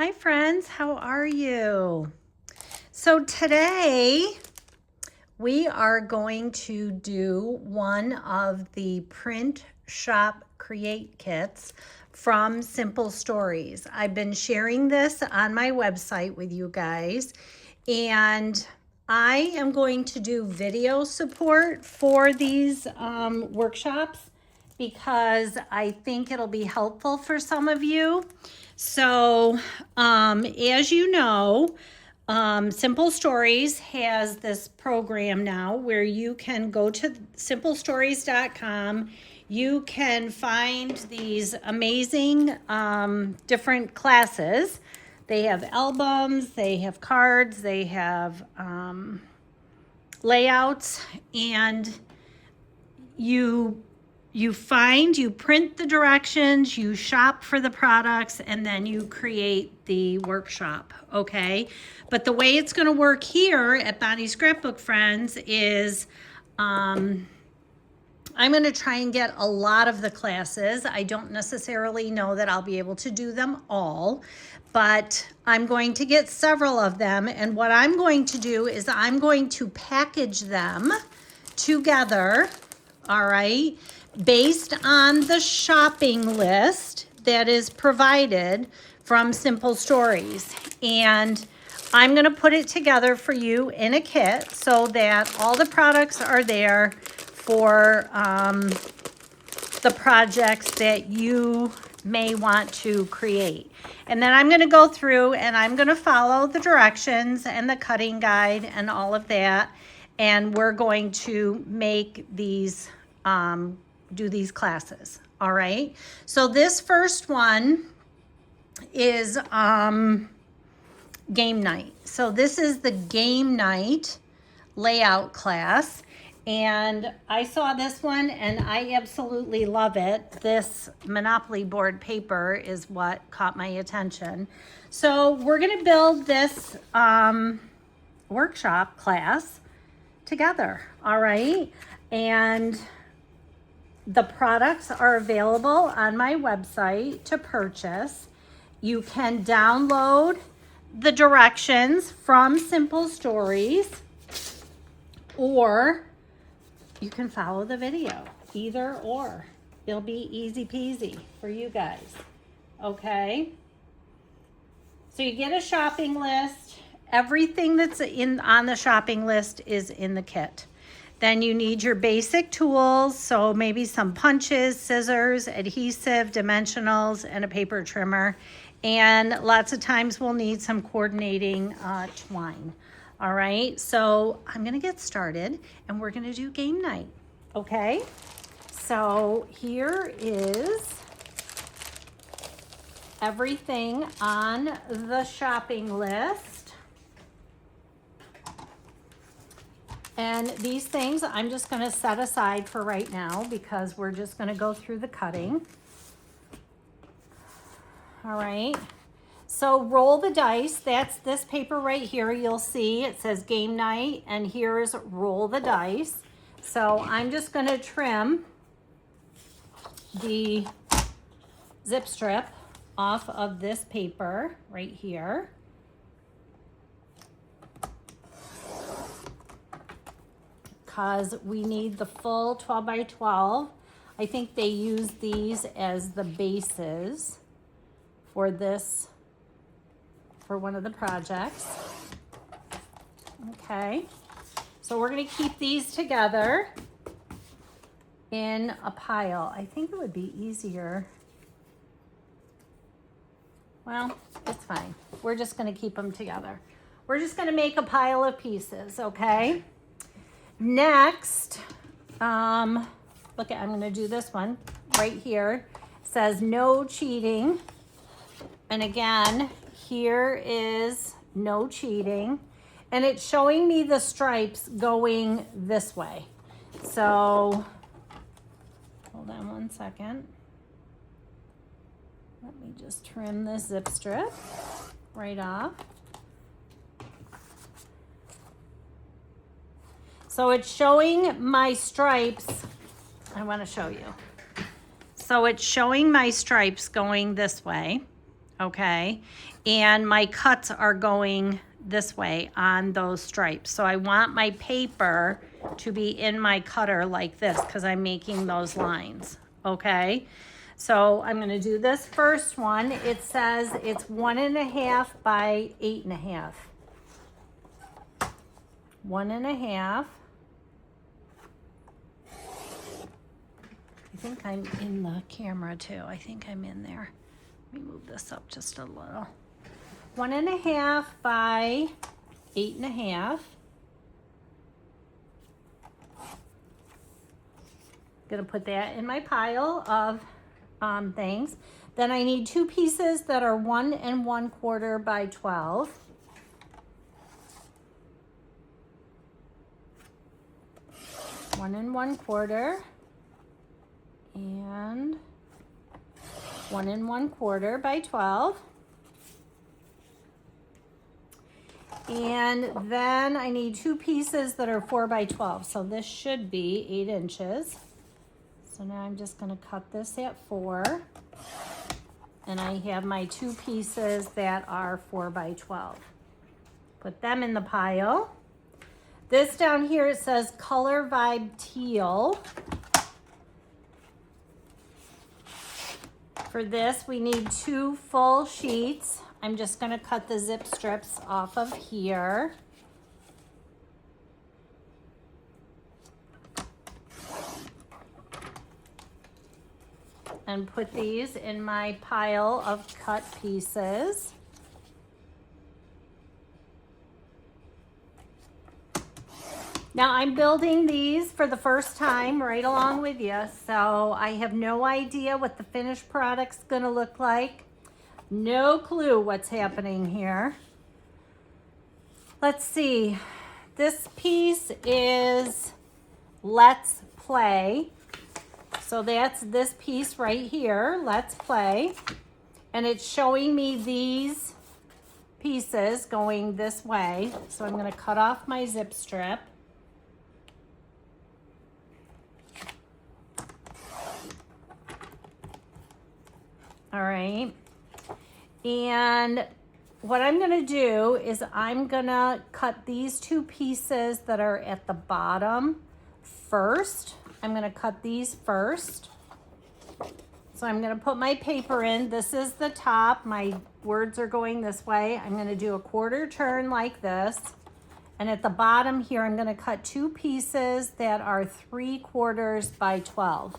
Hi friends, how are you? So today we are going to do one of the Print Shop Create kits from Simple Stories. I've been sharing this on my website with you guys, and I am going to do video support for these workshops because I think it'll be helpful for some of you. So as you know, Simple Stories has this program now where you can go to simplestories.com. You can find these amazing different classes. They have albums, they have cards, they have layouts, and you print the directions, you shop for the products, and then you create the workshop, okay? But the way it's gonna work here at Bonnie Scrapbook Friends is I'm gonna try and get a lot of the classes. I don't necessarily know that I'll be able to do them all, but I'm going to get several of them, and what I'm going to do is I'm going to package them together, all right, based on the shopping list that is provided from Simple Stories. And I'm gonna put it together for you in a kit so that all the products are there for the projects that you may want to create. And then I'm gonna go through and I'm gonna follow the directions and the cutting guide and all of that. And we're going to make these do these classes, all right? So this first one is game night. So this is the game night layout class, and I saw this one and I absolutely love it. This Monopoly board paper is what caught my attention. So we're gonna build this workshop class together, all right? And the products are available on my website to purchase. You can download the directions from Simple Stories, or you can follow the video, either or. It'll be easy peasy for you guys, okay? So you get a shopping list. Everything that's on the shopping list is in the kit. Then you need your basic tools, so maybe some punches, scissors, adhesive, dimensionals, and a paper trimmer. And lots of times we'll need some coordinating twine. All right, so I'm gonna get started and we're gonna do game night, okay? So here is everything on the shopping list. And these things I'm just gonna set aside for right now because we're just gonna go through the cutting. All right, so roll the dice. That's this paper right here. You'll see it says game night, and here's roll the dice. So I'm just gonna trim the zip strip off of this paper right here. Because we need the full 12 by 12. I think they use these as the bases for this, for one of the projects. Okay, so we're gonna keep these together in a pile. I think it would be easier. Well, it's fine. We're just gonna keep them together. We're just gonna make a pile of pieces, okay? Next, look, I'm gonna do this one right here. It says no cheating. And again, here is no cheating. And it's showing me the stripes going this way. So, hold on one second. Let me just trim this zip strip right off. So it's showing my stripes. I want to show you. So it's showing my stripes going this way, okay? And my cuts are going this way on those stripes. So I want my paper to be in my cutter like this because I'm making those lines, okay? So I'm gonna do this first one. It says it's 1.5 by 8.5. 1.5. I think I'm in the camera too. I think I'm in there. Let me move this up just a little. 1.5 by 8.5. Gonna put that in my pile of things. Then I need 2 pieces that are 1 1/4 by 12. One and 1/4 and 1 1/4 by 12. And then I need 2 pieces that are 4 by 12. So this should be 8 inches. So now I'm just going to cut this at 4. And I have my 2 pieces that are 4 by 12. Put them in the pile. This down here, it says Color Vibe Teal. For this, we need 2 full sheets. I'm just going to cut the zip strips off of here. And put these in my pile of cut pieces. Now I'm building these for the first time right along with you, so I have no idea what the finished product's gonna look like. No clue what's happening here. Let's see. This piece is Let's Play. So that's this piece right here, Let's Play. And it's showing me these pieces going this way. So I'm gonna cut off my zip strip. All right. And what I'm gonna do is I'm gonna cut these 2 pieces that are at the bottom first. I'm gonna cut these first. So I'm gonna put my paper in. This is the top. My words are going this way. I'm gonna do a 1/4 turn like this. And at the bottom here, I'm gonna cut 2 pieces that are 3/4 by 12.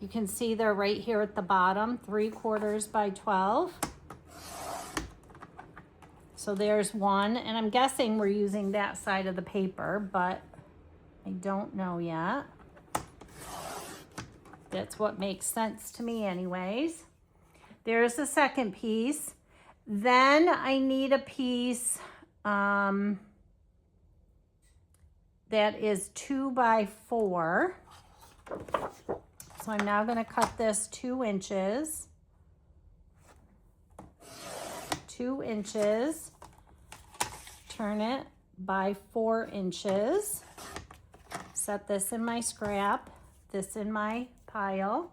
You can see they're right here at the bottom, 3/4 by 12. So there's one, and I'm guessing we're using that side of the paper, but I don't know yet. That's what makes sense to me anyways. There's the second piece. Then I need a piece that is 2 by 4. So I'm now going to cut this 2 inches. 2 inches. Turn it by 4 inches. Set this in my scrap, this in my pile.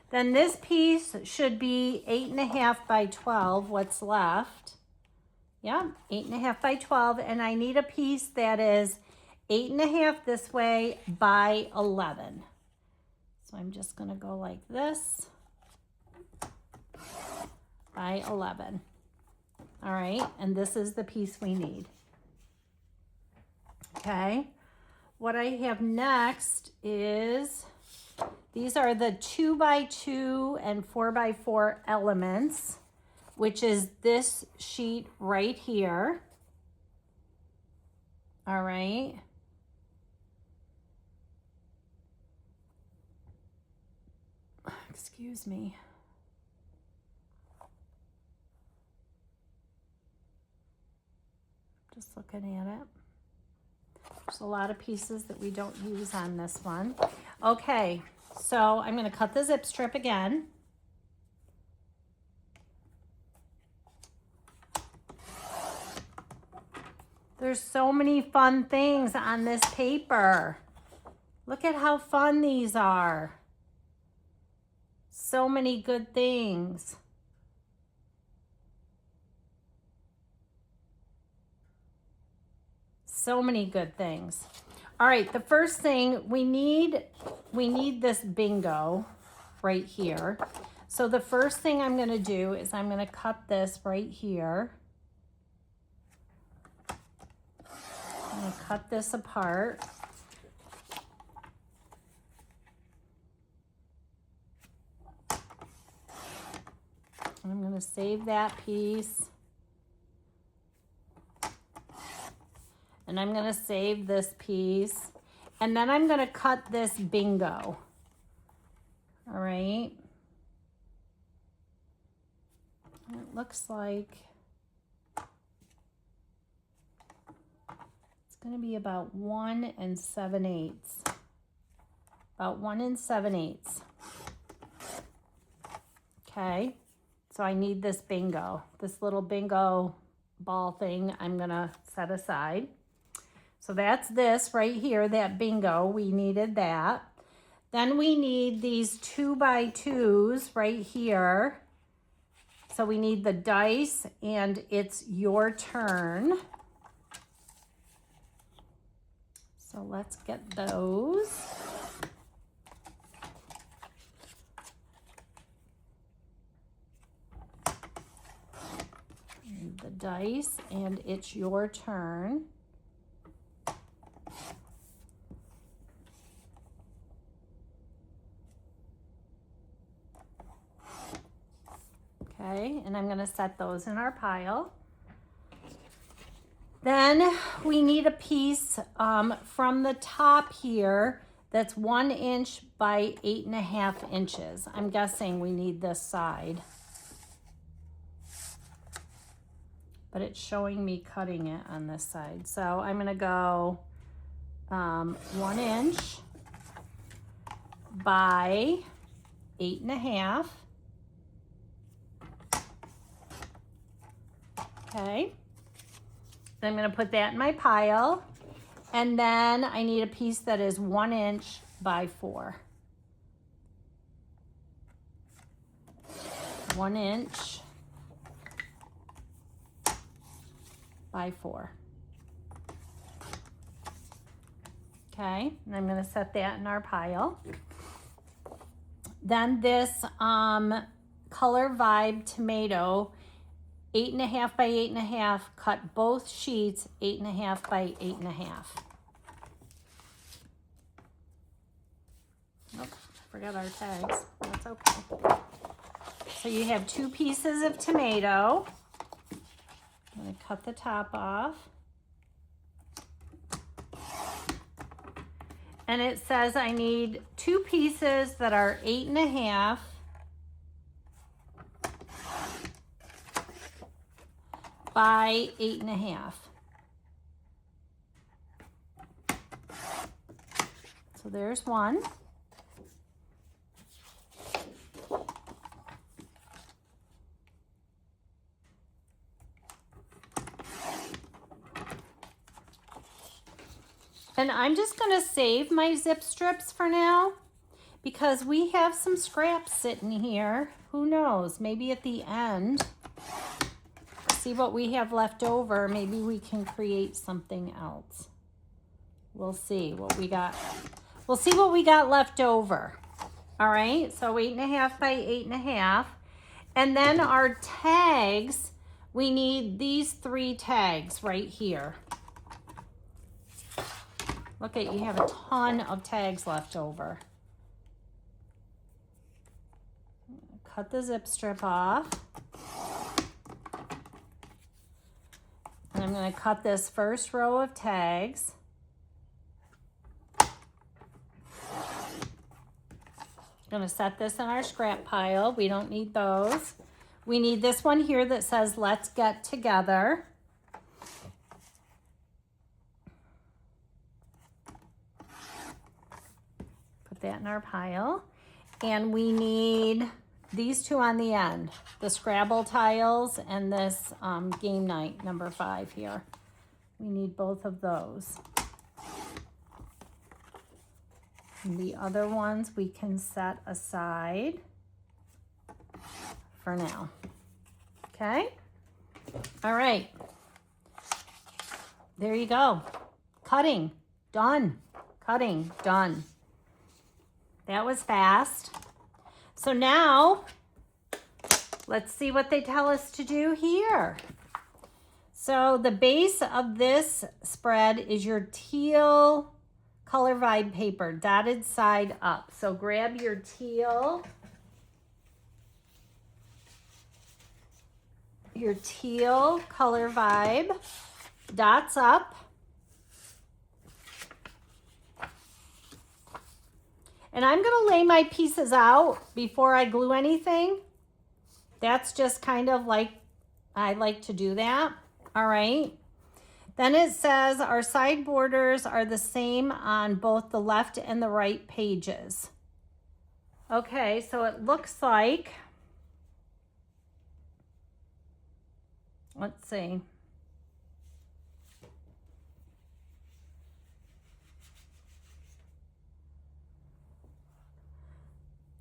Then this piece should be 8.5 by 12, what's left. Yeah, 8.5 by 12, and I need a piece that is 8.5 this way by 11. So I'm just gonna go like this, by 11. All right, and this is the piece we need. Okay, what I have next is, these are the 2 by 2 and 4 by 4 elements, which is this sheet right here. All right. Excuse me. Just looking at it. There's a lot of pieces that we don't use on this one. Okay, so I'm going to cut the zip strip again. There's so many fun things on this paper. Look at how fun these are. So many good things. So many good things. All right, the first thing we need this bingo right here. So the first thing I'm going to do is I'm going to cut this right here. I'm going to cut this apart. I'm going to save that piece. And I'm going to save this piece. And then I'm going to cut this bingo. All right. It looks like it's going to be about 1 7/8. About 1 7/8. Okay. So I need this bingo. This little bingo ball thing I'm going to set aside. So that's this right here, that bingo. We needed that. Then we need these 2x2s right here. So we need the dice, and it's your turn. So let's get those. The dice, and it's your turn. Okay, and I'm going to set those in our pile. Then we need a piece from the top here that's 1 inch by 8.5 inches. I'm guessing we need this side. But it's showing me cutting it on this side. So I'm going to go 1 inch by 8.5. Okay. I'm going to put that in my pile. And then I need a piece that is 1 inch by 4. 1 inch by 4. Okay, and I'm going to set that in our pile. Then this Color Vibe tomato, 8.5 by 8.5, cut both sheets 8.5 by 8.5. Oh, forgot our tags. That's okay. So you have 2 pieces of tomato. I'm going to cut the top off. And it says I need 2 pieces that are 8.5 by 8.5. So there's one. And I'm just going to save my zip strips for now because we have some scraps sitting here. Who knows? Maybe at the end, see what we have left over. Maybe we can create something else. We'll see what we got. We'll see what we got left over. All right, so 8.5 by 8.5. And then our tags, we need these 3 tags right here. Look at, you have a ton of tags left over. Cut the zip strip off. And I'm going to cut this first row of tags. I'm going to set this in our scrap pile. We don't need those. We need this one here that says, "Let's get together." Put that in our pile. And we need these 2 on the end, the Scrabble tiles and this game night number 5 here. We need both of those. And the other ones we can set aside for now. Okay? All right. There you go. cutting, done. Cutting, done. That was fast. So now, let's see what they tell us to do here. So the base of this spread is your teal Color Vibe paper, dotted side up. So grab your teal Color Vibe, dots up. And I'm going to lay my pieces out before I glue anything. That's just kind of like, I like to do that. All right. Then it says our side borders are the same on both the left and the right pages. Okay, so it looks like, let's see.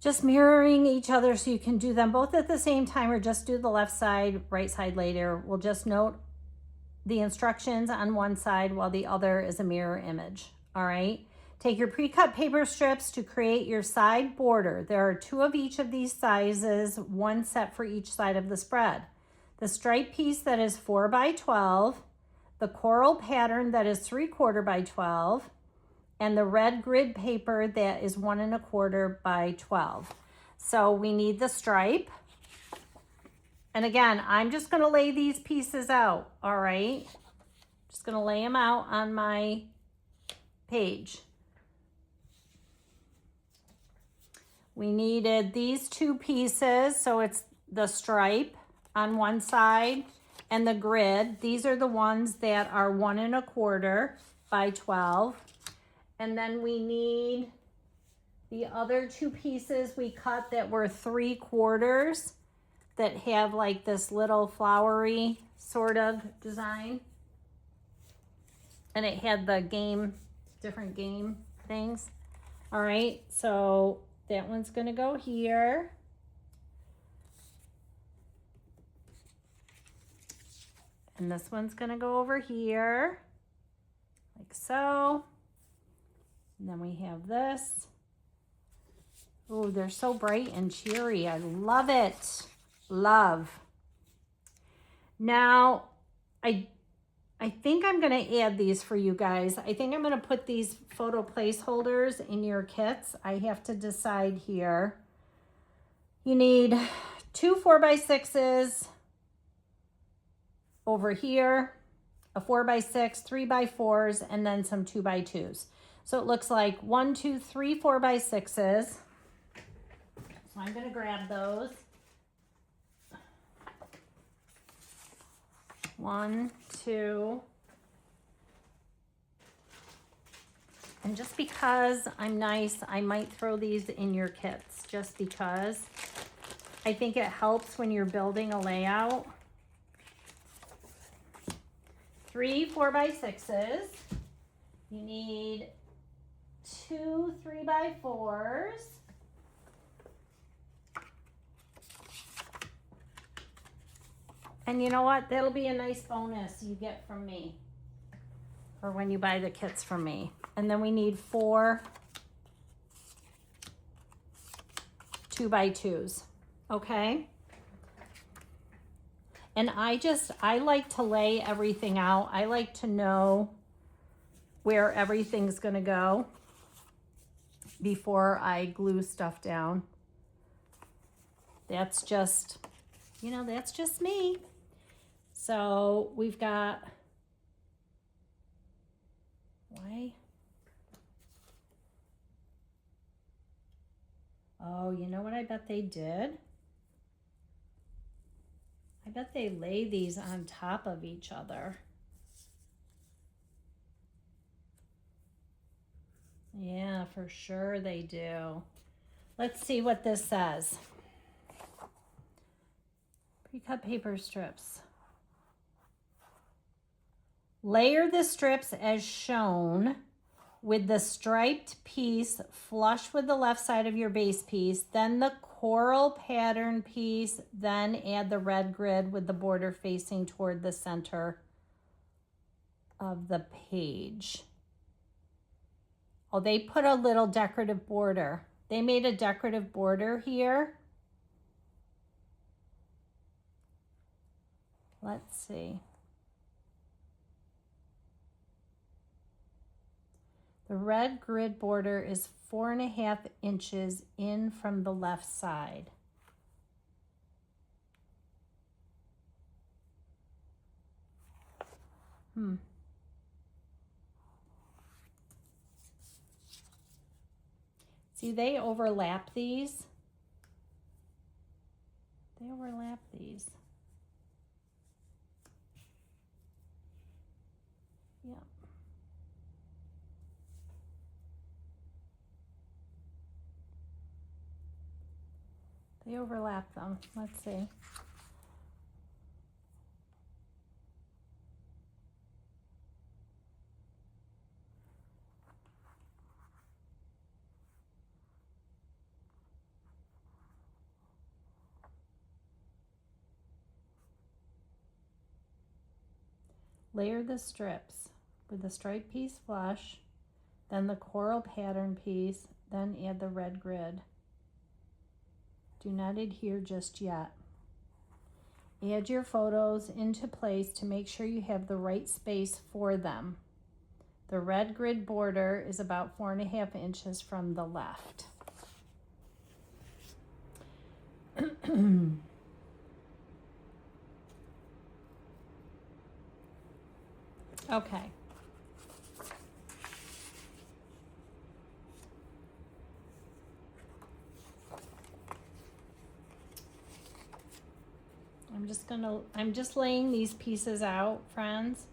Just mirroring each other so you can do them both at the same time, or just do the left side, right side later. We'll just note the instructions on one side while the other is a mirror image. All right. Take your pre-cut paper strips to create your side border. There are 2 of each of these sizes, 1 set for each side of the spread. The stripe piece that is 4 by 12, the coral pattern that is 3/4 by 12, and the red grid paper that is 1 1/4 by 12. So we need the stripe. And again, I'm just going to lay these pieces out, all right? Just going to lay them out on my page. We needed these 2 pieces, so it's the stripe on one side and the grid. These are the ones that are 1 1/4 by 12. And then we need the other 2 pieces we cut that were 3/4 that have like this little flowery sort of design. And it had the different game things. All right, so that one's gonna go here. And this one's gonna go over here, like so. And then we have this. Oh, they're so bright and cheery. I love it. Love. Now, I think I'm going to add these for you guys. I think I'm going to put these photo placeholders in your kits. I have to decide here. You need 2 4x6s over here, a 4x6, 3x4s, and then some 2x2s. So it looks like 1, 2, 3 4x6s. So I'm going to grab those. 1, 2. And just because I'm nice, I might throw these in your kits just because I think it helps when you're building a layout. 3 4x6s. You need 2 3x4s. And you know what? That'll be a nice bonus you get from me, or when you buy the kits from me. And then we need 4 2x2s. Okay? And I like to lay everything out. I like to know where everything's gonna go before I glue stuff down. That's just, you know, that's just me. So we've got, why? Oh, you know what I bet they did? I bet they lay these on top of each other. Yeah, for sure they do. Let's see what this says. Pre-cut paper strips. Layer the strips as shown with the striped piece flush with the left side of your base piece, then the coral pattern piece, then add the red grid with the border facing toward the center of the page. Oh, they put a little decorative border. They made a decorative border here. Let's see. The red grid border is 4.5 inches in from the left side. See, they overlap these. They overlap these. Yeah. They overlap them. Let's see. Layer the strips with the striped piece flush, then the coral pattern piece, then add the red grid. Do not adhere just yet. Add your photos into place to make sure you have the right space for them. The red grid border is about 4.5 inches from the left. Okay. I'm just laying these pieces out, friends,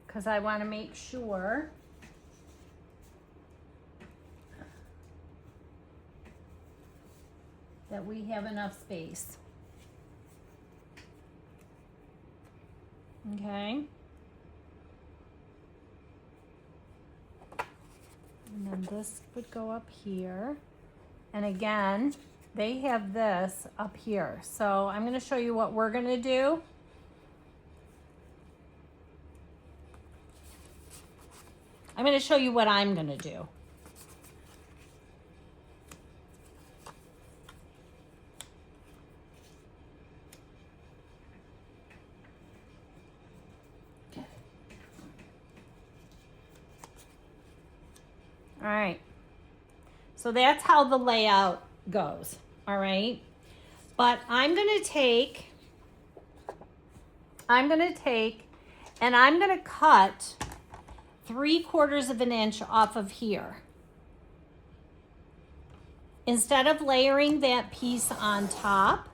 because I want to make sure that we have enough space. Okay. And then this would go up here. And again, they have this up here. So I'm going to show you what we're going to do. I'm going to show you what I'm going to do. All right. So that's how the layout goes. All right. But I'm going to take and I'm going to cut 3/4 of an inch off of here. Instead of layering that piece on top,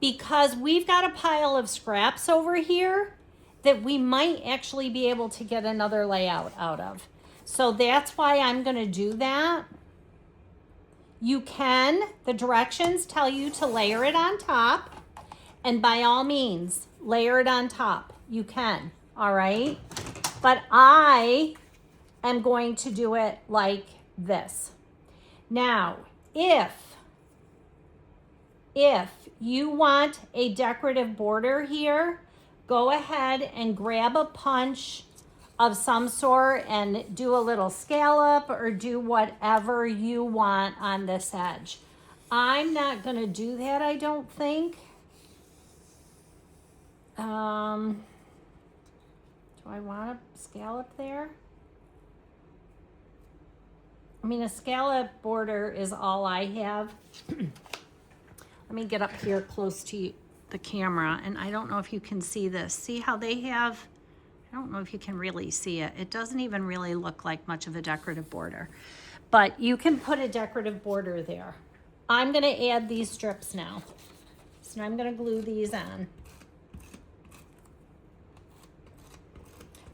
because we've got a pile of scraps over here that we might actually be able to get another layout out of. So that's why I'm going to do that. You can, the directions tell you to layer it on top, and by all means, layer it on top. You can, all right? But I am going to do it like this. Now, if you want a decorative border here, go ahead and grab a punch of some sort and do a little scallop or do whatever you want on this edge. I'm not going to do that, I don't think. Do I want a scallop there? I mean, a scallop border is all I have. Let me get up here close to the camera, and I don't know if you can see this. See how they have, I don't know if you can really see it. It doesn't even really look like much of a decorative border, but you can put a decorative border there. I'm gonna add these strips now. So I'm gonna glue these on.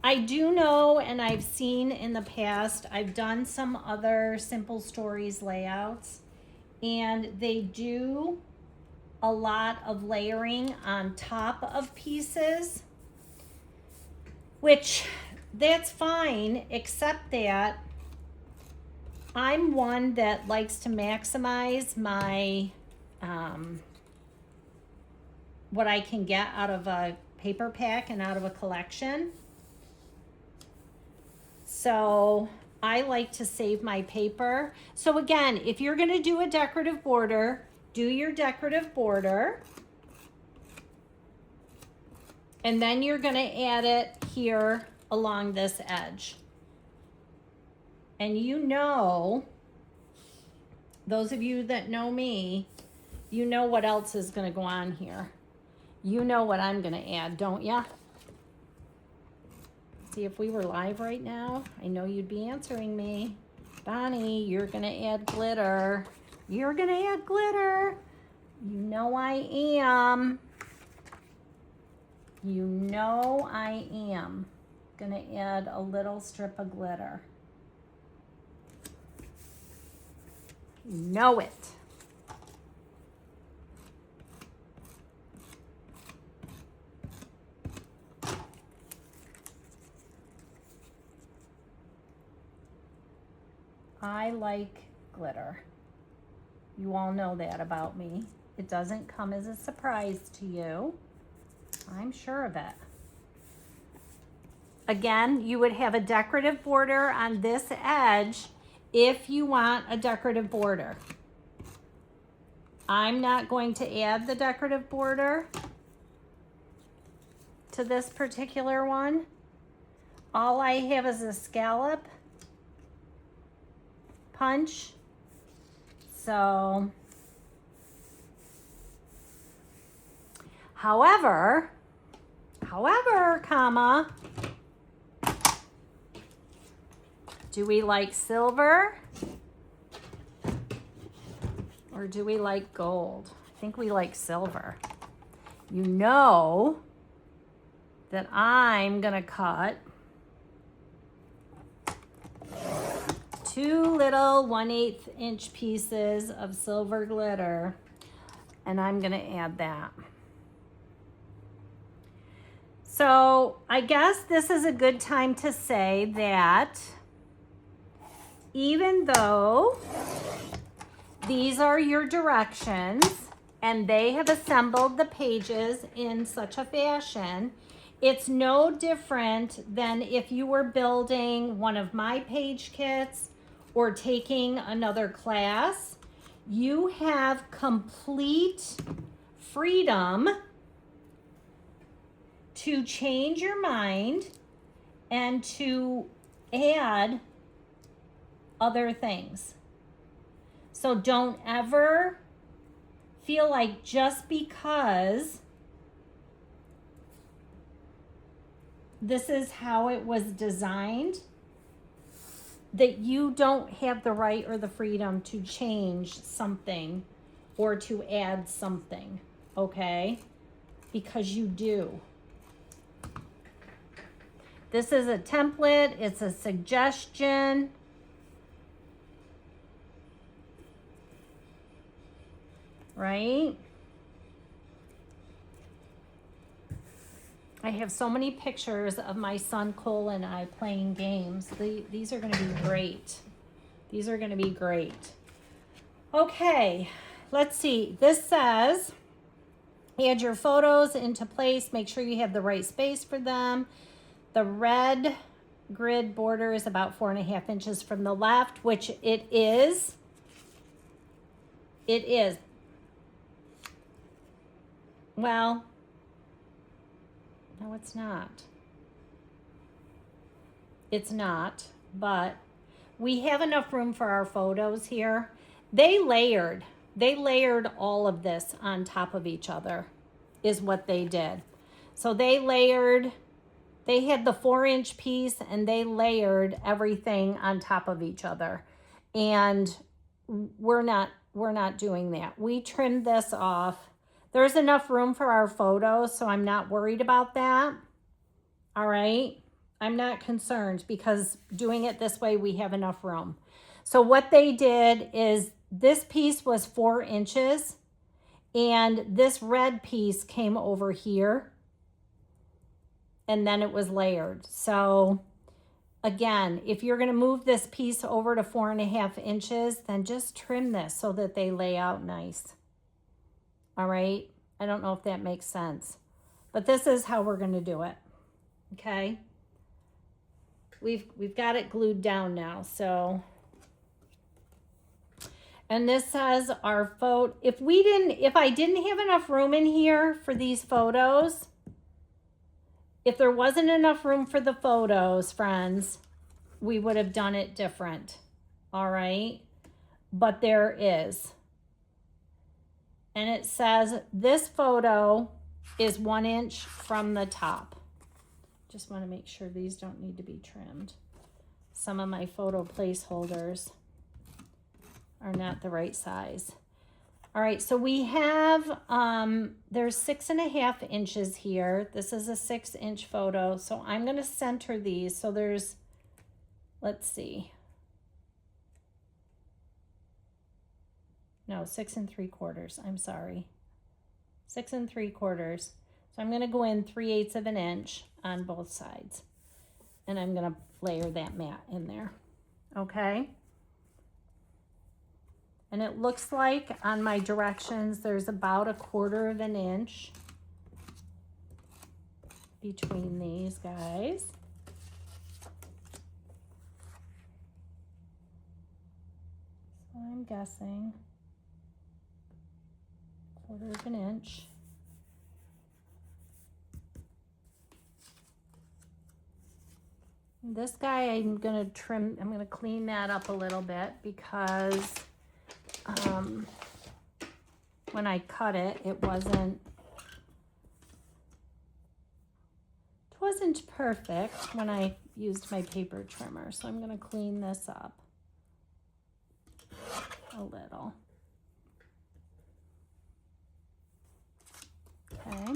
I do know, and I've seen in the past, I've done some other Simple Stories layouts, and they do a lot of layering on top of pieces, which that's fine, except that I'm one that likes to maximize my, what I can get out of a paper pack and out of a collection. So I like to save my paper. So again, if you're gonna do a decorative border, do your decorative border. And then you're gonna add it here along this edge. And you know, those of you that know me, you know what else is gonna go on here. You know what I'm gonna add, don't ya? See, if we were live right now, I know you'd be answering me. Bonnie, you're gonna add glitter. You're gonna add glitter. You know I am. You know I am gonna add a little strip of glitter. You know it. I like glitter. You all know that about me. It doesn't come as a surprise to you. I'm sure of it. Again, you would have a decorative border on this edge if you want a decorative border. I'm not going to add the decorative border to this particular one. All I have is a scallop punch. So, however, comma, do we like silver or do we like gold? I think we like silver. You know that I'm gonna cut 2 little 1/8 inch pieces of silver glitter, and I'm gonna add that. So I guess this is a good time to say that even though these are your directions and they have assembled the pages in such a fashion, it's no different than if you were building one of my page kits or taking another class. You have complete freedom to change your mind and to add other things. So don't ever feel like just because this is how it was designed, that you don't have the right or the freedom to change something or to add something, okay? Because you do. This is a template, it's a suggestion. Right? I have so many pictures of my son Cole and I playing games. These are going to be great. These are going to be great. Okay, let's see. This says, add your photos into place. Make sure you have the right space for them. The red grid border is about 4.5 inches from the left, which it is. It is. Well, no, it's not. It's not, but we have enough room for our photos here. They layered all of this on top of each other is what they did. So they had the 4-inch piece and they layered everything on top of each other. And we're not doing that. We trimmed this off. There's enough room for our photos, so I'm not worried about that. All right. I'm not concerned because doing it this way, we have enough room. So what they did is this piece was 4 inches and this red piece came over here and then it was layered. So again, if you're going to move this piece over to 4.5 inches, then just trim this so that they lay out nice. All right. I don't know if that makes sense, but this is how we're going to do it. Okay. we've got it glued down now, so. And this says our photo, if I didn't have enough room in here for these photos, if there wasn't enough room for the photos, friends, we would have done it different. All right. But there is. And it says this photo is 1 inch from the top. Just want to make sure these don't need to be trimmed. Some of my photo placeholders are not the right size. All right, so we have, there's 6.5 inches here. This is a 6-inch photo. So I'm gonna center these. So there's, let's see. No, 6 3/4, I'm sorry. 6 3/4. So I'm gonna go in 3/8 of an inch on both sides. And I'm gonna layer that mat in there, okay? And it looks like on my directions, there's about 1/4 of an inch between these guys. So I'm guessing 1/4 of an inch. This guy, I'm gonna trim, I'm gonna clean that up a little bit because when I cut it, it wasn't perfect when I used my paper trimmer. So I'm gonna clean this up a little. Okay.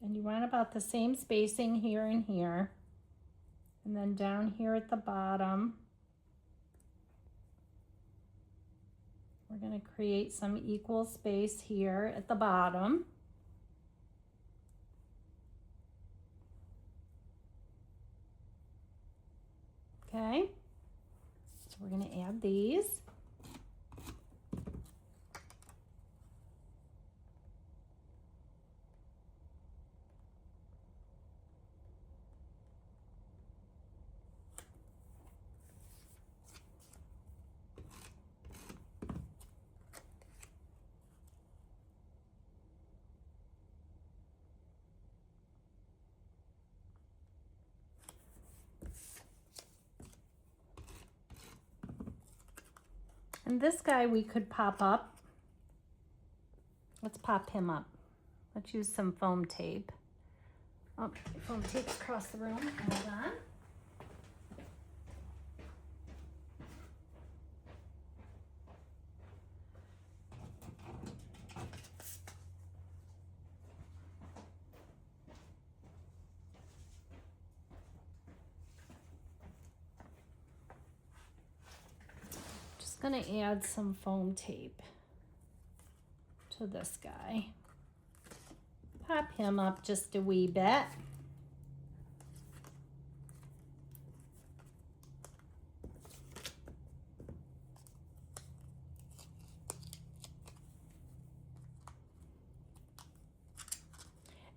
And you want about the same spacing here and here. And then down here at the bottom, we're going to create some equal space here at the bottom. Okay, so we're going to add these. And this guy we could pop up. Let's pop him up. Let's use some foam tape. Oh, foam tape across the room. Hold on. Going to add some foam tape to this guy. Pop him up just a wee bit.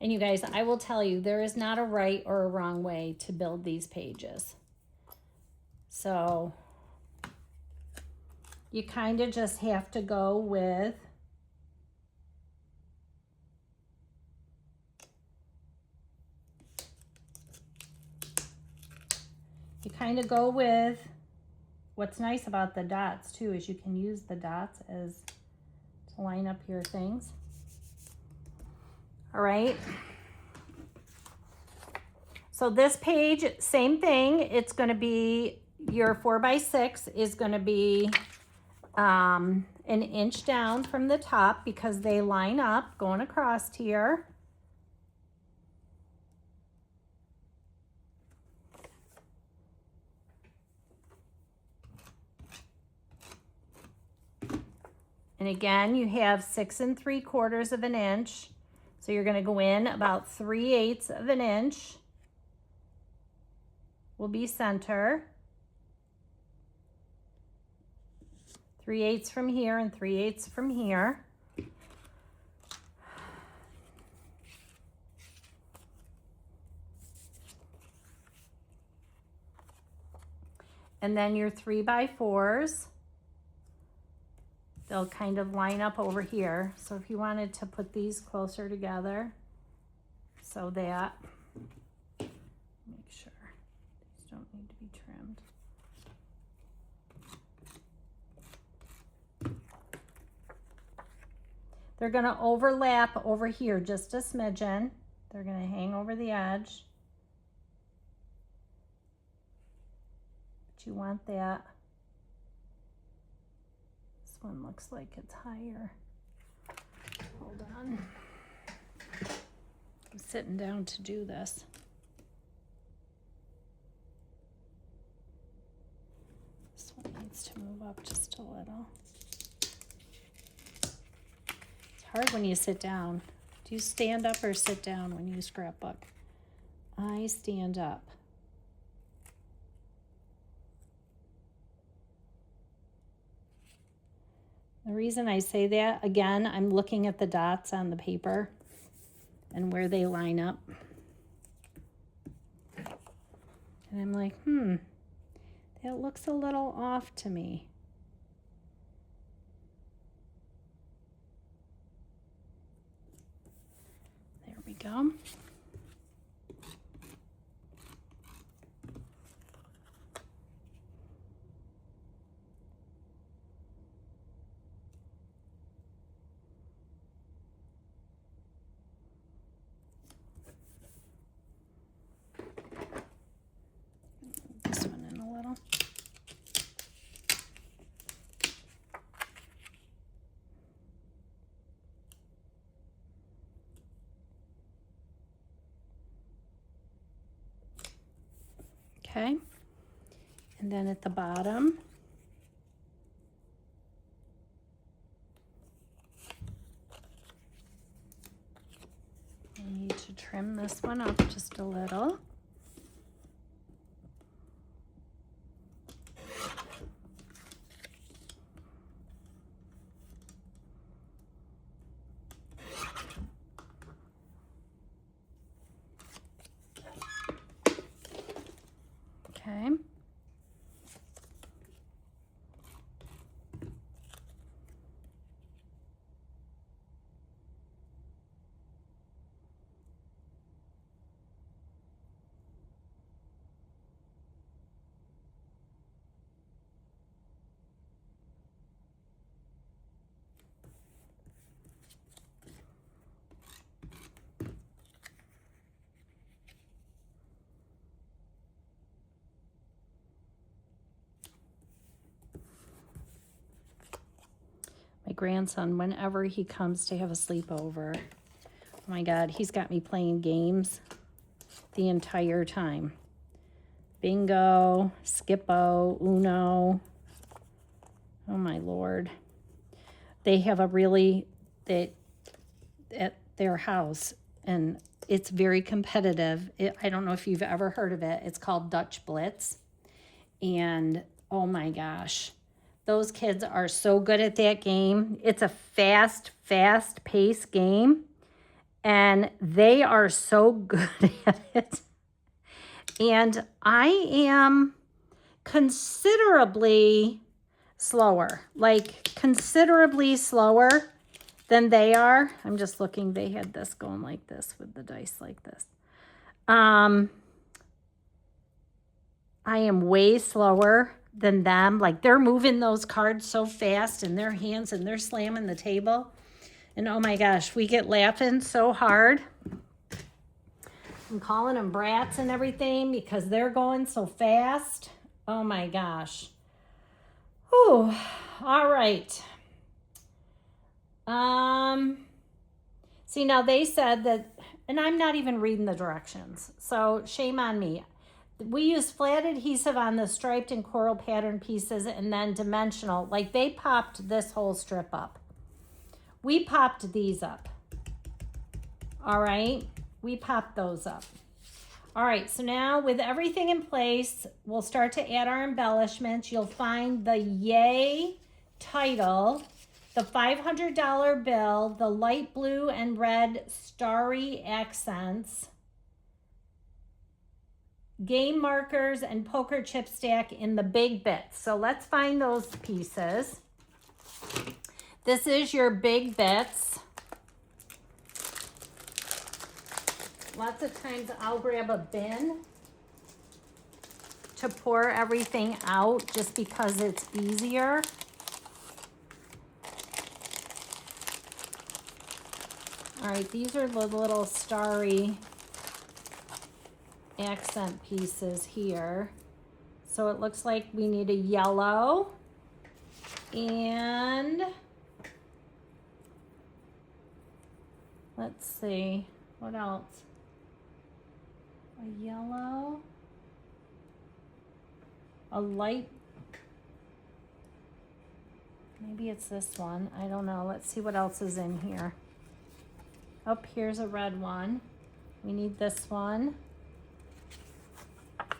And you guys, I will tell you, there is not a right or a wrong way to build these pages. So you kind of just have to go with what's nice about the dots too is you can use the dots as to line up your things. All right. So this page, same thing. It's going to be your 4x6 is going to be an inch down from the top because they line up going across here. And again, you have 6 3/4 of an inch. So you're going to go in about 3/8 of an inch will be center. 3/8 from here and 3/8 from here. And then your 3x4s, they'll kind of line up over here. So if you wanted to put these closer together, so that, make sure these don't need to be trimmed. They're gonna overlap over here just a smidgen. They're gonna hang over the edge. But you want that. This one looks like it's higher. Hold on. I'm sitting down to do this. This one needs to move up just a little. It's hard when you sit down. Do you stand up or sit down when you scrapbook? I stand up. The reason I say that, again, I'm looking at the dots on the paper and where they line up. And I'm like, that looks a little off to me. There we go. This one in a little. Okay, and then at the bottom, I need to trim this one up just a little. Okay. My grandson, whenever he comes to have a sleepover, oh my God, he's got me playing games the entire time. Bingo, Skippo, Uno. Oh my Lord. They have a really, at their house, and it's very competitive. I don't know if you've ever heard of it. It's called Dutch Blitz. And oh my gosh. Those kids are so good at that game. It's a fast-paced game, and they are so good at it. And I am considerably slower, like considerably slower than they are. I'm just looking, they had this going like this with the dice like this. I am way slower than them. Like, they're moving those cards so fast in their hands, and they're slamming the table. And oh my gosh, we get laughing so hard. I'm calling them brats and everything because they're going so fast. Oh my gosh. Whew. All right. See, now they said that, and I'm not even reading the directions, so shame on me. We use flat adhesive on the striped and coral pattern pieces, and then dimensional. Like, they popped this whole strip up. We popped these up. All right, we popped those up. All right, so now with everything in place, we'll start to add our embellishments. You'll find the Yay title, the $500 bill, the light blue and red starry accents, game markers, and poker chip stack in the big bits. So let's find those pieces. This is your big bits. Lots of times I'll grab a bin to pour everything out just because it's easier. All right, these are the little starry accent pieces here. So it looks like we need a yellow and let's see, what else? A yellow, a light, maybe it's this one, I don't know. Let's see what else is in here. Oh, here's a red one. We need this one.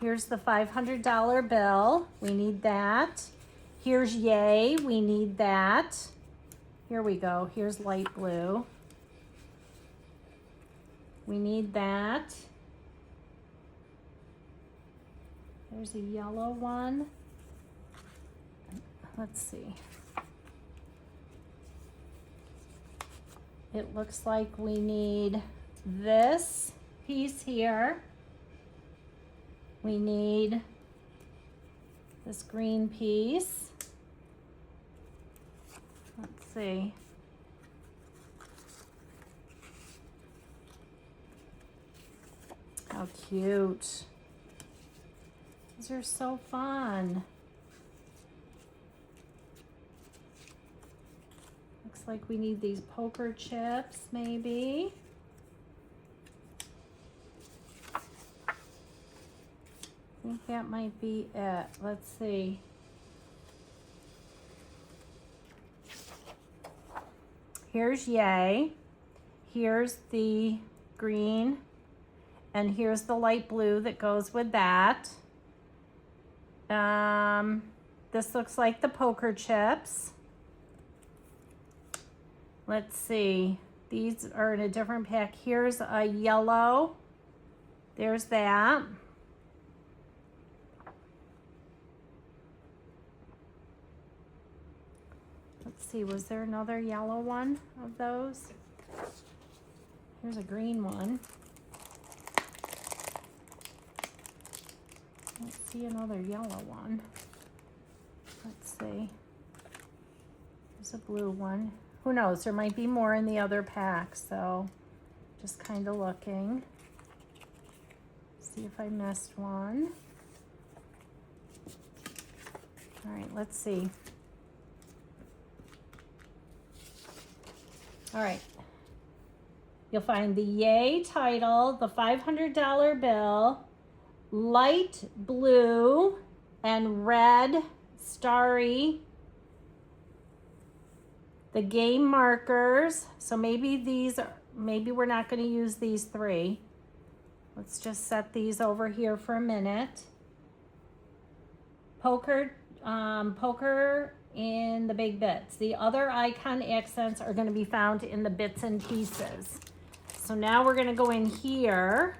Here's the $500 bill. We need that. Here's yay. We need that. Here we go. Here's light blue. We need that. There's a yellow one. Let's see. It looks like we need this piece here. We need this green piece. Let's see. How cute. These are so fun. Looks like we need these poker chips, maybe. I think that might be it. Let's see. Here's yay. Here's the green. And here's the light blue that goes with that. This looks like the poker chips. Let's see. These are in a different pack. Here's a yellow. There's that. Let's see, was there another yellow one of those? Here's a green one. Let's see another yellow one. Let's see. There's a blue one. Who knows? There might be more in the other pack, so just kind of looking. See if I missed one. All right, let's see. All right. You'll find the yay title, the $500 bill, light blue and red starry, the game markers. So maybe these are, maybe we're not going to use these three. Let's just set these over here for a minute. Poker in the big bits. The other icon accents are going to be found in the bits and pieces. So now we're going to go in here.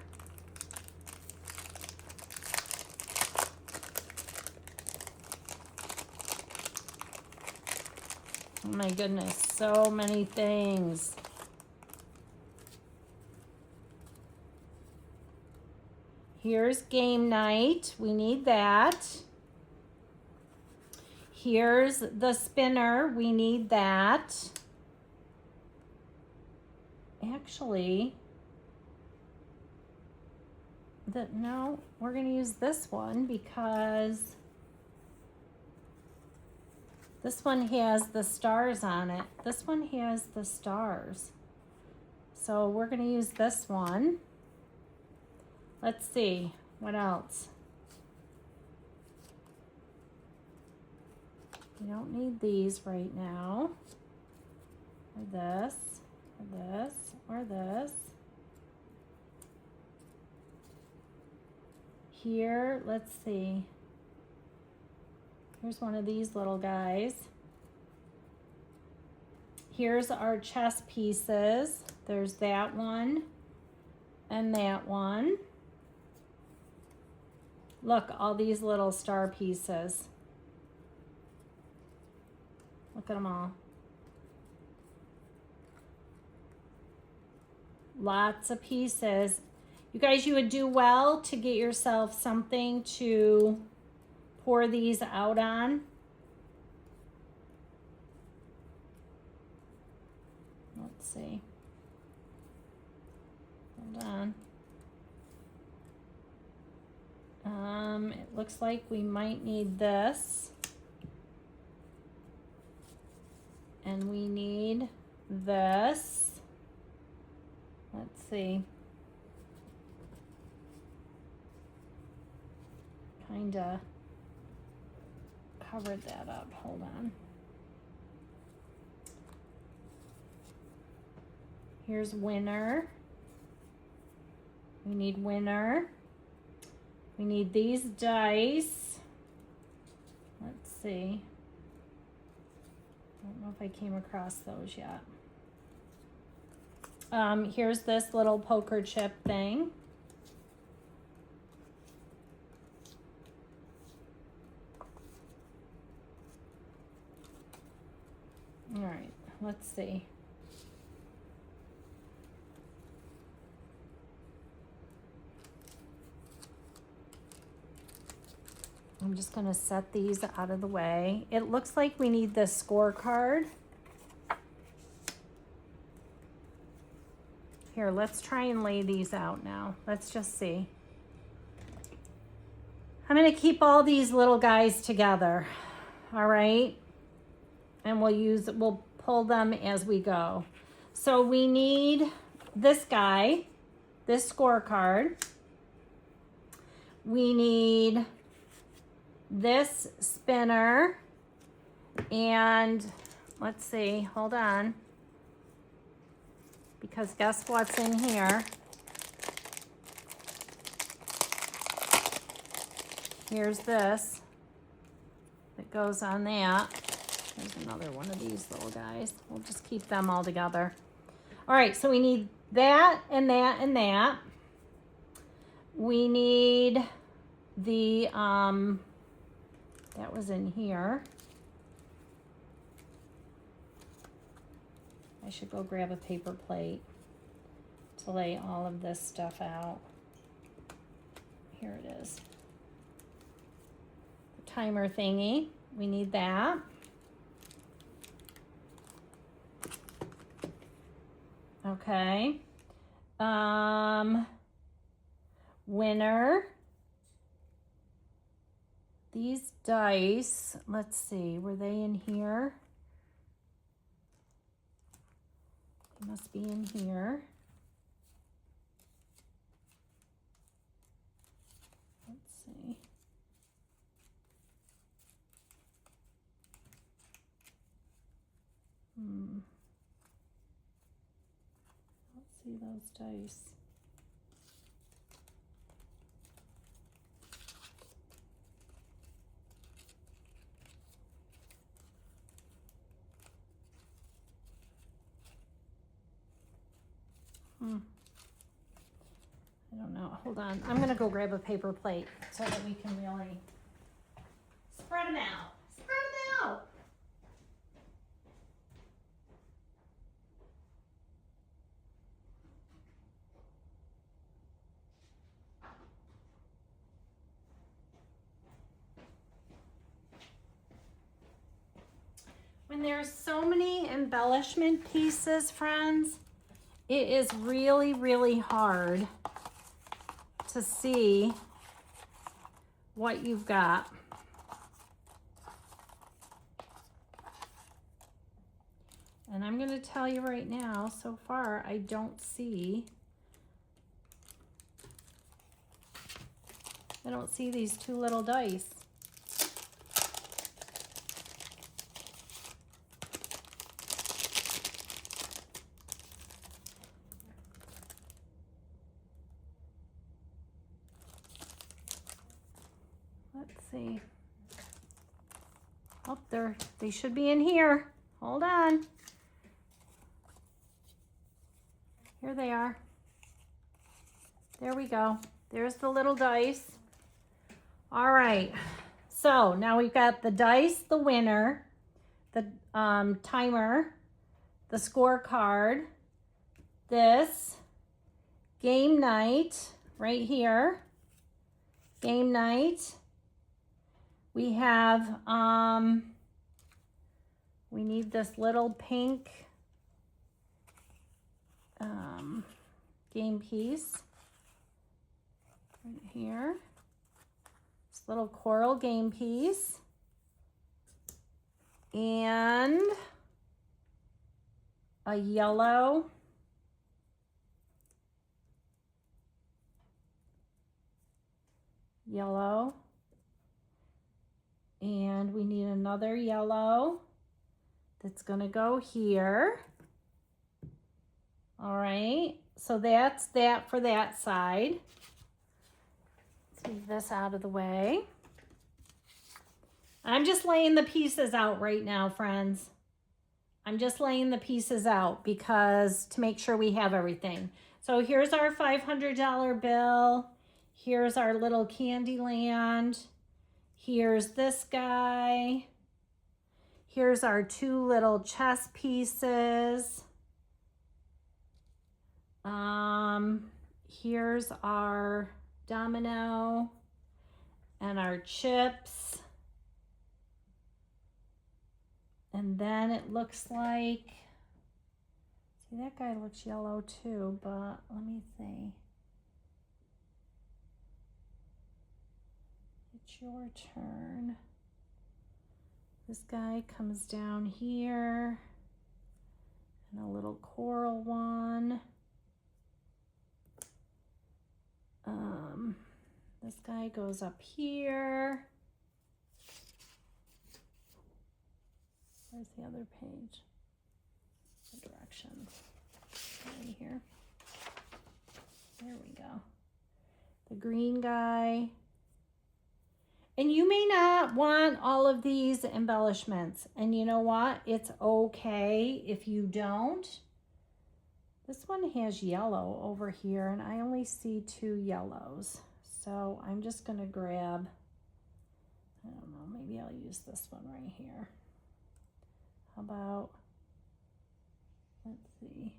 Oh my goodness, so many things. Here's game night. We need that. Here's the spinner. We need that. Actually, no, we're going to use this one because this one has the stars on it. This one has the stars. So we're going to use this one. Let's see, what else? We don't need these right now. Or this, or this, or this. Here, let's see. Here's one of these little guys. here's our chess pieces. There's that one and that one. Look, all these little star pieces. Look at them all. Lots of pieces. You guys, you would do well to get yourself something to pour these out on. Let's see. Hold on. It looks like we might need this. And we need this. Let's see. Kinda covered that up. Hold on. Here's winner. We need winner. We need these dice. Let's see. I don't know if I came across those yet. Here's this little poker chip thing. All right, let's see. I'm just going to set these out of the way. It looks like we need this scorecard. Here, let's try and lay these out now. Let's just see. I'm going to keep all these little guys together. All right. And we'll pull them as we go. So we need this guy, this scorecard. We need this spinner, and let's see, hold on, because guess what's in here? Here's this that goes on that. There's another one of these little guys. We'll just keep them all together. All right, so we need that and that and that. We need the that was in here. I should go grab a paper plate to lay all of this stuff out. Here it is. The timer thingy. We need that. Okay. Winner. These dice, let's see, were they in here? They must be in here. Let's see. Let's see those dice. I don't know. Hold on. I'm going to go grab a paper plate so that we can really spread them out. Spread them out. When there's so many embellishment pieces, friends, it is really, really hard to see what you've got. And I'm going to tell you right now, so far, I don't see these two little dice. Let's see. Oh, they should be in here. Hold on. Here they are. There we go. There's the little dice. All right. So now we've got the dice, the winner, the timer, the scorecard, this, game night right here, game night. We have, we need this little pink game piece right here. This little coral game piece. And a yellow and we need another yellow that's gonna go here. All right, so that's that for that side. Let's move this out of the way. I'm just laying the pieces out right now, friends. I'm just laying the pieces out because to make sure we have everything. So here's our $500 bill. Here's our little Candyland. Here's this guy. Here's our two little chess pieces. Here's our domino and our chips. And then it looks like, see, that guy looks yellow too, but let me see. It's your turn. This guy comes down here, and a little coral one. This guy goes up here. Where's the other page? The directions. Right here. There we go. The green guy. And you may not want all of these embellishments. And you know what? It's okay if you don't. This one has yellow over here, and I only see two yellows. So I'm just going to grab, I don't know, maybe I'll use this one right here. How about, let's see.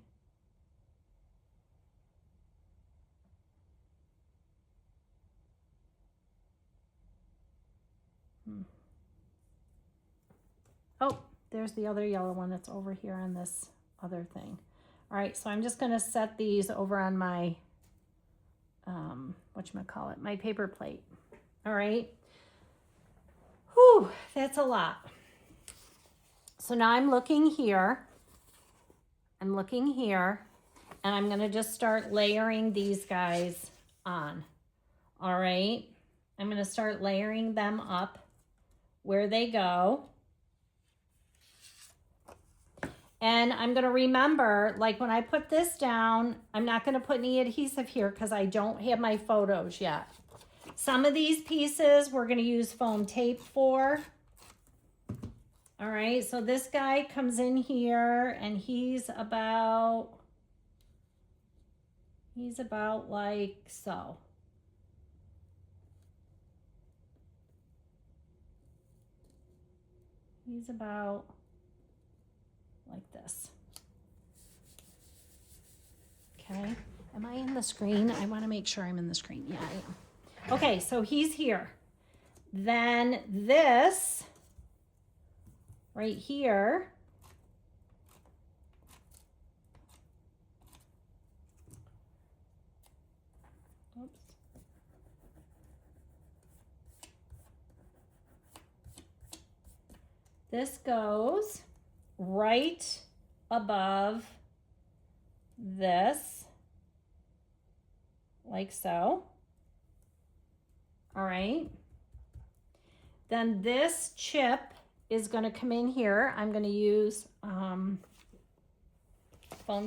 Oh, there's the other yellow one that's over here on this other thing. All right, so I'm just gonna set these over on my, whatchamacallit, my paper plate. All right. Whew, that's a lot. So now I'm looking here. I'm looking here, and I'm gonna just start layering these guys on. All right. I'm gonna start layering them up where they go. And I'm going to remember, like when I put this down, I'm not going to put any adhesive here because I don't have my photos yet. Some of these pieces we're going to use foam tape for. All right, so this guy comes in here and he's about like so. He's about like this. Okay, am I in the screen? I want to make sure I'm in the screen. Yeah, I am. Okay, so he's here. Then this right here, oops. This goes right above this, like so. All right. Then this chip is going to come in here. I'm going to use foam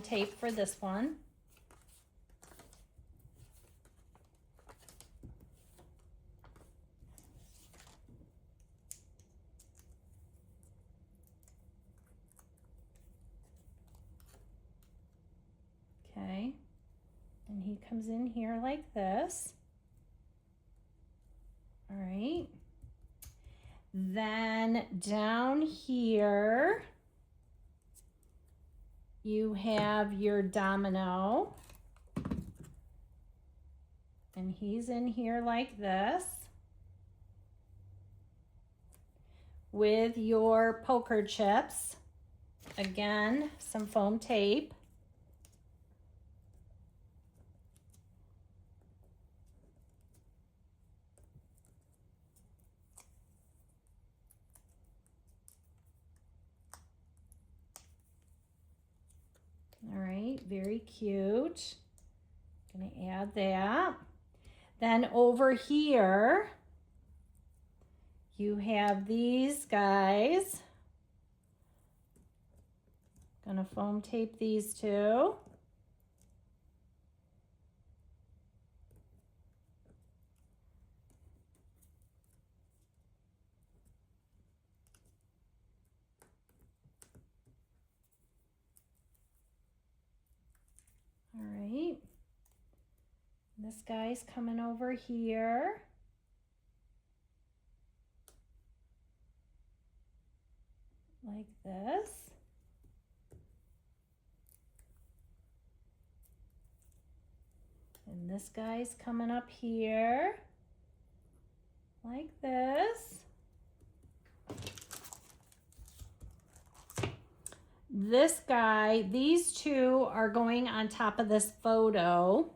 tape for this one. Okay. comes in here like this. All right. Then down here, you have your domino. And he's in here like this. With your poker chips. Again, some foam tape. All right, very cute. Gonna add that. Then over here, you have these guys. Gonna foam tape these two. All right. This guy's coming over here. Like this. And this guy's coming up here. Like this. This guy, these two are going on top of this photo.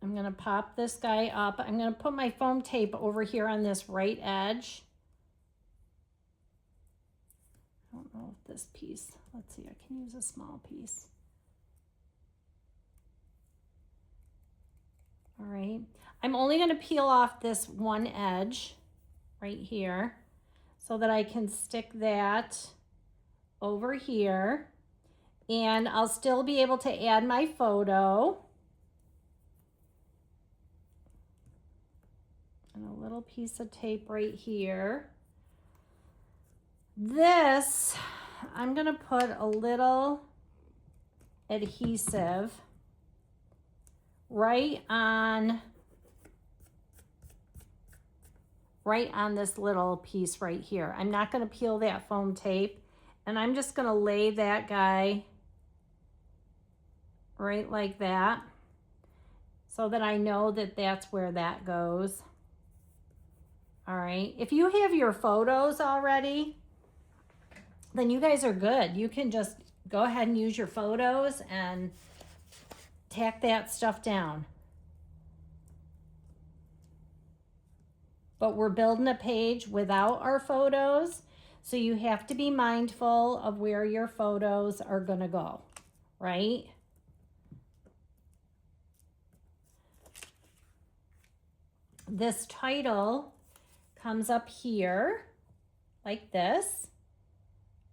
I'm gonna pop this guy up. I'm gonna put my foam tape over here on this right edge. I don't know if this piece, let's see, I can use a small piece. All right, I'm only gonna peel off this one edge right here so that I can stick that over here, and I'll still be able to add my photo. And a little piece of tape right here. This, I'm gonna put a little adhesive right on this little piece right here. I'm not gonna peel that foam tape, and I'm just gonna lay that guy right like that so that I know that that's where that goes. All right, if you have your photos already, then you guys are good. You can just go ahead and use your photos and tack that stuff down. But we're building a page without our photos, so you have to be mindful of where your photos are gonna go, right? This title comes up here like this.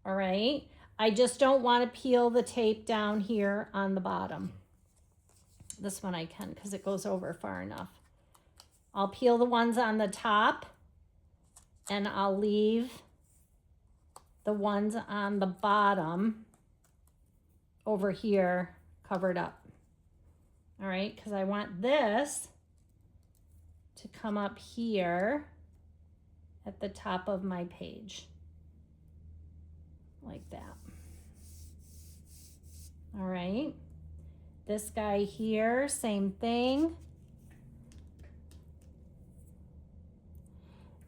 All right, I just don't want to peel the tape down here on the bottom. This one I can because it goes over far enough. I'll peel the ones on the top, and I'll leave the ones on the bottom over here covered up. All right, because I want this to come up here at the top of my page. Like that. All right. This guy here, same thing.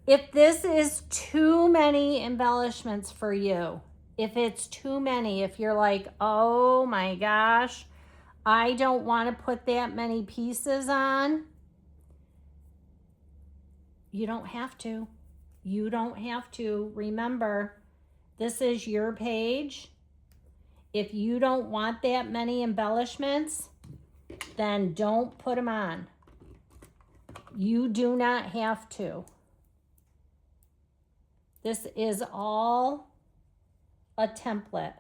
If this is too many embellishments for you, if it's too many, if you're like, oh my gosh, I don't want to put that many pieces on, you don't have to. You don't have to. Remember, this is your page. If you don't want that many embellishments, then don't put them on. You do not have to. This is all a template,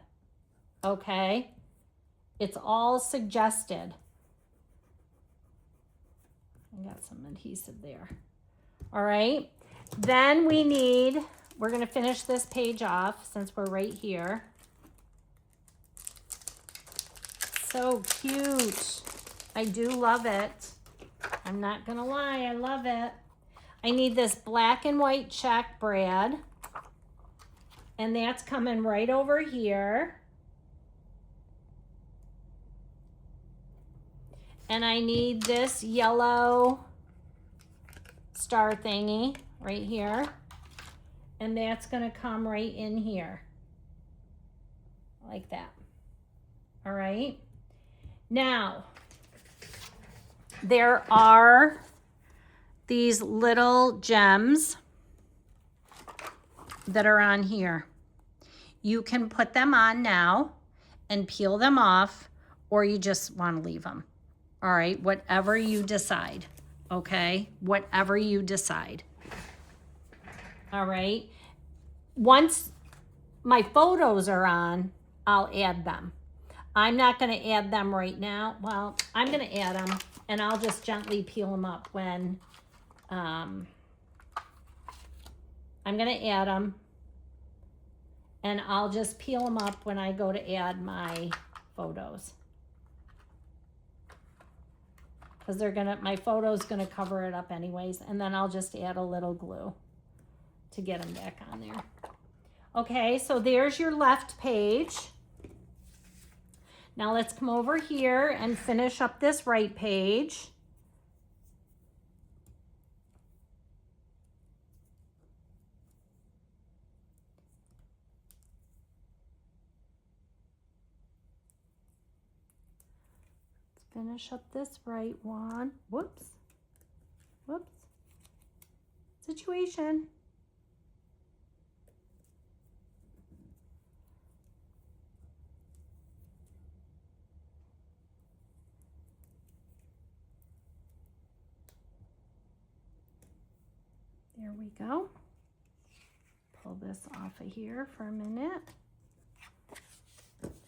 okay? It's all suggested. I got some adhesive there. All right, then we're gonna finish this page off since we're right here. so cute. I do love it. I'm not gonna lie, I love it. I need this black and white check, Brad. And that's coming right over here. And I need this yellow star thingy right here. And that's gonna come right in here. Like that. All right. Now, there are these little gems that are on here. You can put them on now and peel them off, or you just want to leave them. All right, whatever you decide, okay? Whatever you decide. All right. Once my photos are on, I'll add them. I'm not going to add them right now. Well, I'm going to add them, and I'll just gently peel them up when I'm going to add them, and I'll just peel them up when I go to add my photos. Because my photo's gonna cover it up anyways, and then I'll just add a little glue to get them back on there. Okay, so there's your left page. Now let's come over here and finish up this right page. Finish up this right one. Whoops. Whoops. Situation. There we go. Pull this off of here for a minute.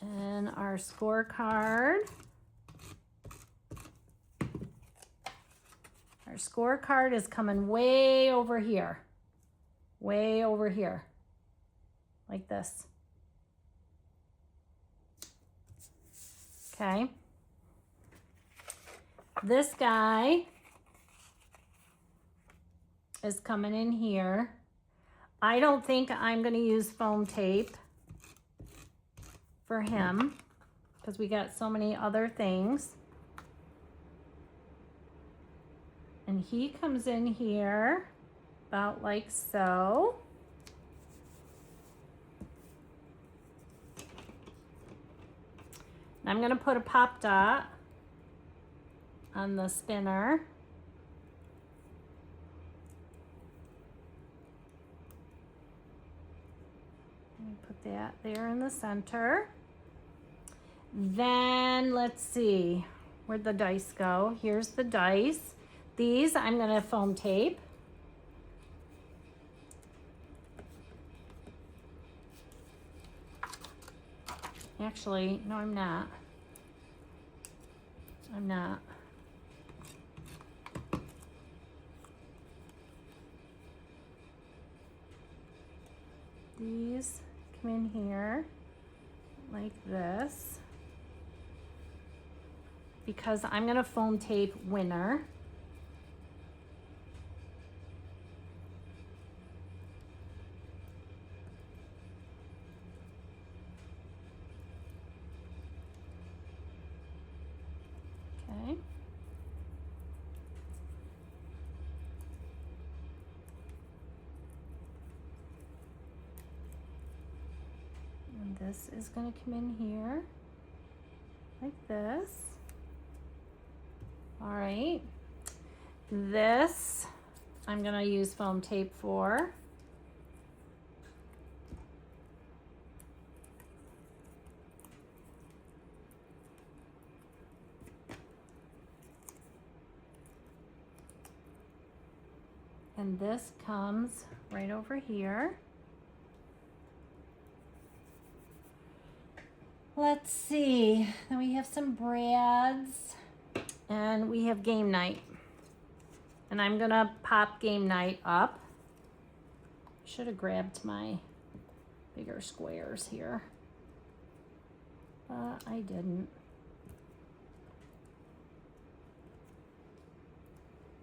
And our scorecard. Our scorecard is coming way over here. Way over here. Like this. Okay. This guy is coming in here. I don't think I'm going to use foam tape for him because we got so many other things. And he comes in here about like so. And I'm going to put a pop dot on the spinner. Put that there in the center. Then let's see, where'd the dice go? Here's the dice. These I'm going to foam tape. Actually, no, I'm not. I'm not. These come in here like this because I'm going to foam tape winner. Okay. And this is going to come in here like this. All right. This I'm going to use foam tape for. And this comes right over here. Let's see, then we have some Brads and we have game night. And I'm gonna pop game night up. Should have grabbed my bigger squares here, but I didn't.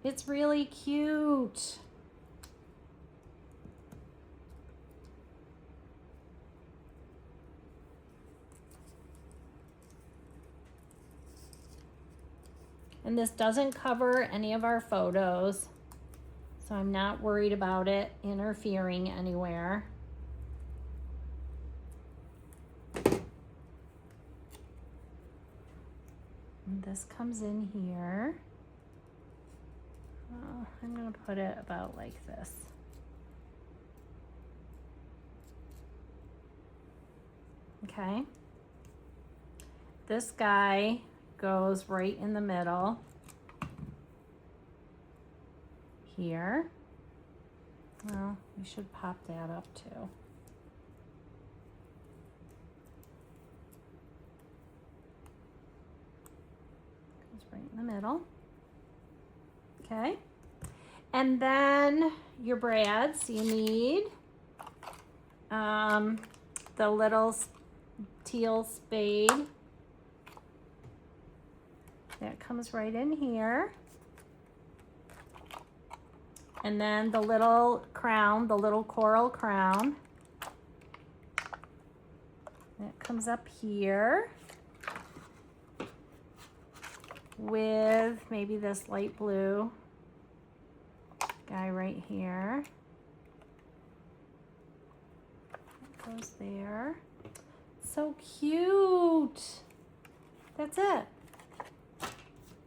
It's really cute. And this doesn't cover any of our photos, so I'm not worried about it interfering anywhere. And this comes in here. Oh, I'm gonna put it about like this. Okay. This guy goes right in the middle here. Well, we should pop that up too. Goes right in the middle. Okay. And then your brads, you need the little teal spade. That comes right in here. And then the little crown, the little coral crown. That comes up here with maybe this light blue guy right here. That goes there. So cute. That's it.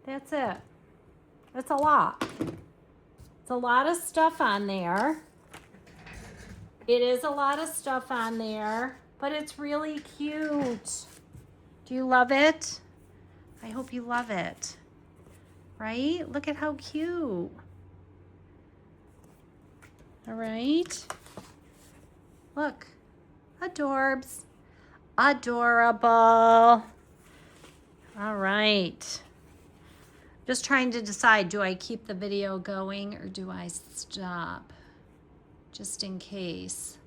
That's it. It's a lot. It's a lot of stuff on there. It is a lot of stuff on there, but it's really cute. Do you love it? I hope you love it. Right? Look at how cute. All right. Look. Adorbs. Adorable. All right. Just trying to decide, do I keep the video going or do I stop? Just in case.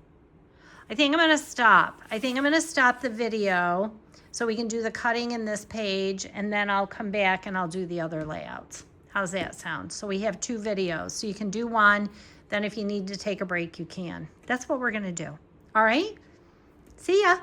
I think I'm gonna stop. I think I'm gonna stop the video so we can do the cutting in this page, and then I'll come back and I'll do the other layouts. How's that sound? So we have 2 videos. So you can do one, then if you need to take a break, you can. That's what we're gonna do. All right? See ya.